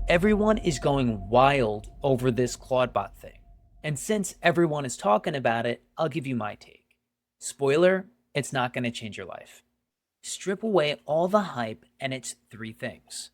Everyone is going wild over this Clawdbot thing. And since everyone is talking about it, I'll give you my take. Spoiler, it's not going to change your life. Strip away all the hype and it's three things.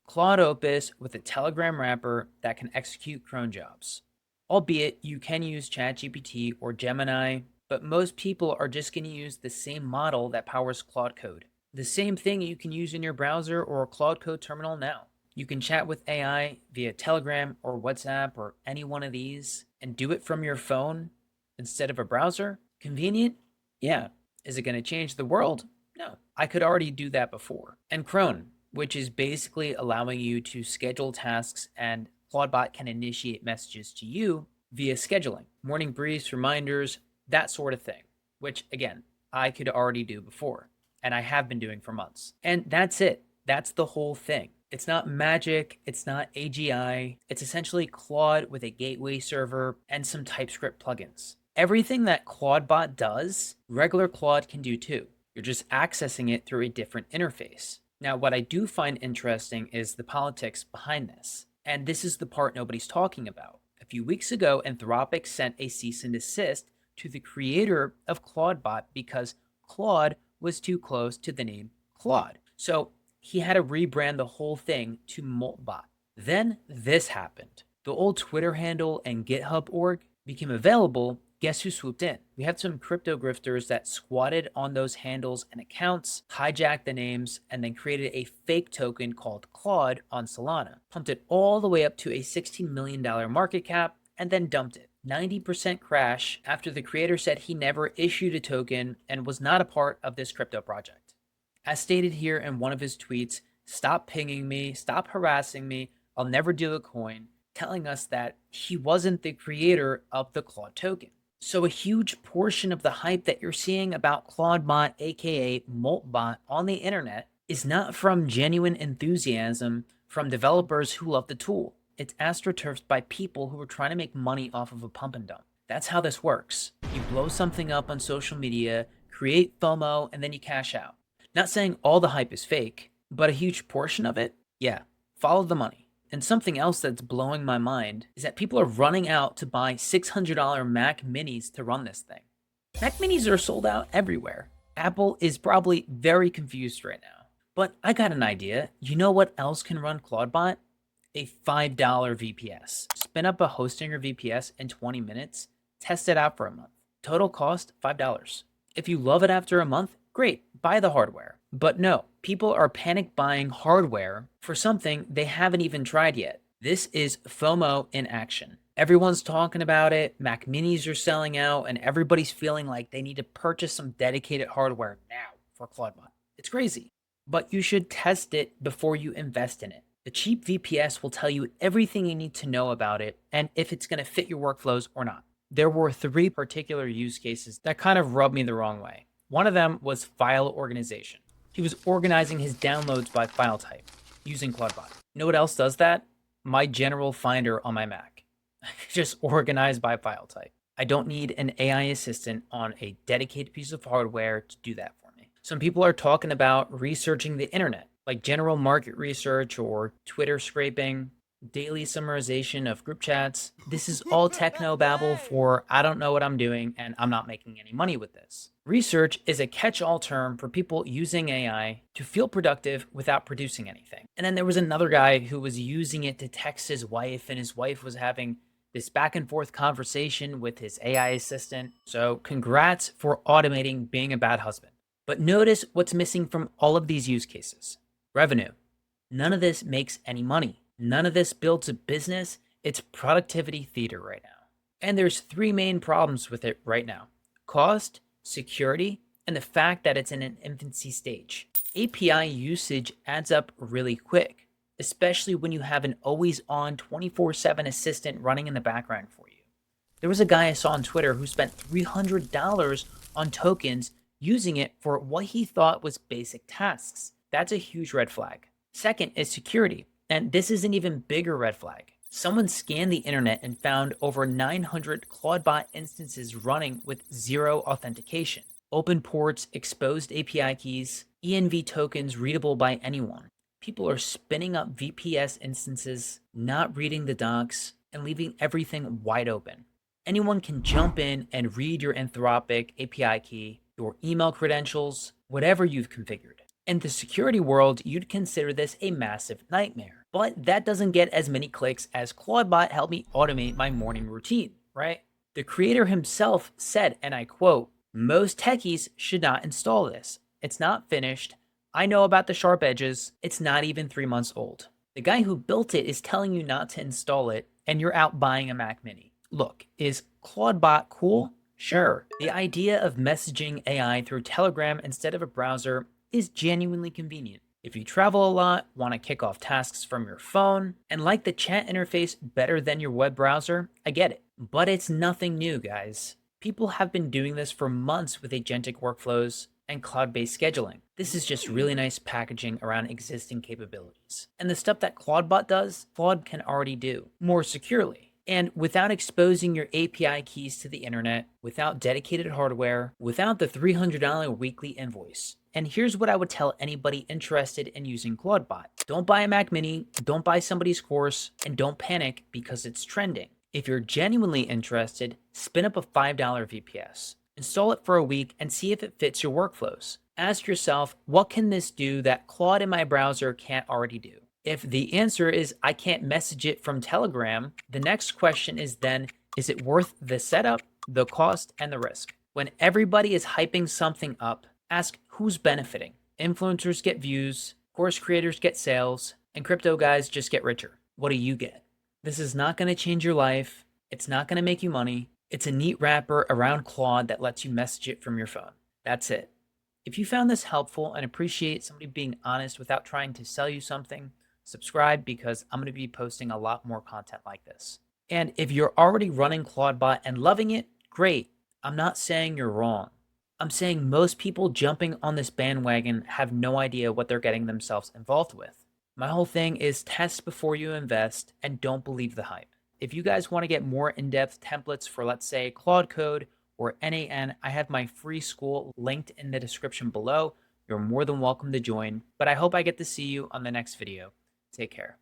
Claude Opus with a Telegram wrapper that can execute cron jobs. Albeit you can use ChatGPT or Gemini, but most people are just going to use the same model that powers Claude Code. The same thing you can use in your browser or a Claude Code terminal now. You can chat with AI via Telegram or WhatsApp or any one of these and do it from your phone instead of a browser. Convenient? Yeah. Is it going to change the world? No. I could already do that before. And Cron, which is basically allowing you to schedule tasks, and Clawdbot can initiate messages to you via scheduling, morning briefs, reminders, that sort of thing, which again, I could already do before, and I have been doing for months. And that's it. That's the whole thing. It's not magic, it's not AGI, it's essentially Claude with a gateway server and some TypeScript plugins. Everything that Clawdbot does, regular Claude can do too. You're just accessing it through a different interface. Now, what I do find interesting is the politics behind this. And this is the part nobody's talking about. A few weeks ago, Anthropic sent a cease and desist to the creator of Clawdbot because Claude was too close to the name Claude. So he had to rebrand the whole thing to Moltbot. Then this happened. The old Twitter handle and GitHub org became available. Guess who swooped in? We had some crypto grifters that squatted on those handles and accounts, hijacked the names, and then created a fake token called Claude on Solana, pumped it all the way up to a $16 million market cap, and then dumped it. 90% crash after the creator said he never issued a token and was not a part of this crypto project. As stated here in one of his tweets, stop pinging me, stop harassing me, I'll never do a coin, telling us that he wasn't the creator of the Claude token. So a huge portion of the hype that you're seeing about Clawdbot, aka Moltbot, on the internet is not from genuine enthusiasm from developers who love the tool. It's astroturfed by people who are trying to make money off of a pump and dump. That's how this works. You blow something up on social media, create FOMO, and then you cash out. Not saying all the hype is fake, but a huge portion of it, yeah, follow the money. And something else that's blowing my mind is that people are running out to buy $600 Mac minis to run this thing. Mac minis are sold out everywhere. Apple is probably very confused right now. But I got an idea. You know what else can run Clawdbot? A $5 VPS. Spin up a Hostinger VPS in 20 minutes, test it out for a month. Total cost, $5. If you love it after a month, great, buy the hardware. But no, people are panic buying hardware for something they haven't even tried yet. This is FOMO in action. Everyone's talking about it, Mac minis are selling out, and everybody's feeling like they need to purchase some dedicated hardware now for Clawdbot. It's crazy, but you should test it before you invest in it. The cheap VPS will tell you everything you need to know about it and if it's going to fit your workflows or not. There were three particular use cases that kind of rubbed me the wrong way. One of them was file organization. He was organizing his downloads by file type using Clawdbot. You know what else does that? My general finder on my Mac. Just organize by file type. I don't need an AI assistant on a dedicated piece of hardware to do that for me. Some people are talking about researching the internet, like general market research or Twitter scraping, daily summarization of group chats. This is all techno babble for I don't know what I'm doing and I'm not making any money with this. Research is a catch-all term for people using AI to feel productive without producing anything. And then there was another guy who was using it to text his wife, and his wife was having this back and forth conversation with his AI assistant. So congrats for automating being a bad husband. But notice what's missing from all of these use cases. Revenue. None of this makes any money. None of this builds a business. It's productivity theater right now. And there's three main problems with it right now. Cost, security, and the fact that it's in an infancy stage. API usage adds up really quick, especially when you have an always-on 24/7 assistant running in the background for you. There was a guy I saw on Twitter who spent $300 on tokens using it for what he thought was basic tasks. That's a huge red flag. Second is security, and this is an even bigger red flag. Someone scanned the internet and found over 900 Clawdbot instances running with zero authentication. Open ports, exposed API keys, ENV tokens readable by anyone. People are spinning up VPS instances, not reading the docs, and leaving everything wide open. Anyone can jump in and read your Anthropic API key, your email credentials, whatever you've configured. In the security world, you'd consider this a massive nightmare. But that doesn't get as many clicks as Clawdbot helped me automate my morning routine, right? The creator himself said, and I quote, "Most techies should not install this. It's not finished. I know about the sharp edges. It's not even 3 months old." The guy who built it is telling you not to install it, and you're out buying a Mac Mini. Look, is Clawdbot cool? Sure. The idea of messaging AI through Telegram instead of a browser is genuinely convenient. If you travel a lot, want to kick off tasks from your phone, and like the chat interface better than your web browser, I get it. But it's nothing new, guys. People have been doing this for months with agentic workflows and cloud-based scheduling. This is just really nice packaging around existing capabilities. And the stuff that Clawdbot does, Claude can already do more securely. And without exposing your API keys to the internet, without dedicated hardware, without the $300 weekly invoice. And here's what I would tell anybody interested in using Clawdbot. Don't buy a Mac Mini, don't buy somebody's course, and don't panic because it's trending. If you're genuinely interested, spin up a $5 VPS. Install it for a week and see if it fits your workflows. Ask yourself, what can this do that Claude in my browser can't already do? If the answer is I can't message it from Telegram, the next question is then, is it worth the setup, the cost, and the risk? When everybody is hyping something up, ask who's benefiting. Influencers get views, course creators get sales, and crypto guys just get richer. What do you get? This is not going to change your life. It's not going to make you money. It's a neat wrapper around Claude that lets you message it from your phone. That's it. If you found this helpful and appreciate somebody being honest without trying to sell you something, subscribe because I'm going to be posting a lot more content like this. And if you're already running Clawdbot and loving it, great. I'm not saying you're wrong. I'm saying most people jumping on this bandwagon have no idea what they're getting themselves involved with. My whole thing is test before you invest and don't believe the hype. If you guys want to get more in-depth templates for, let's say, Claude Code or NAN, I have my free school linked in the description below. You're more than welcome to join, but I hope I get to see you on the next video. Take care.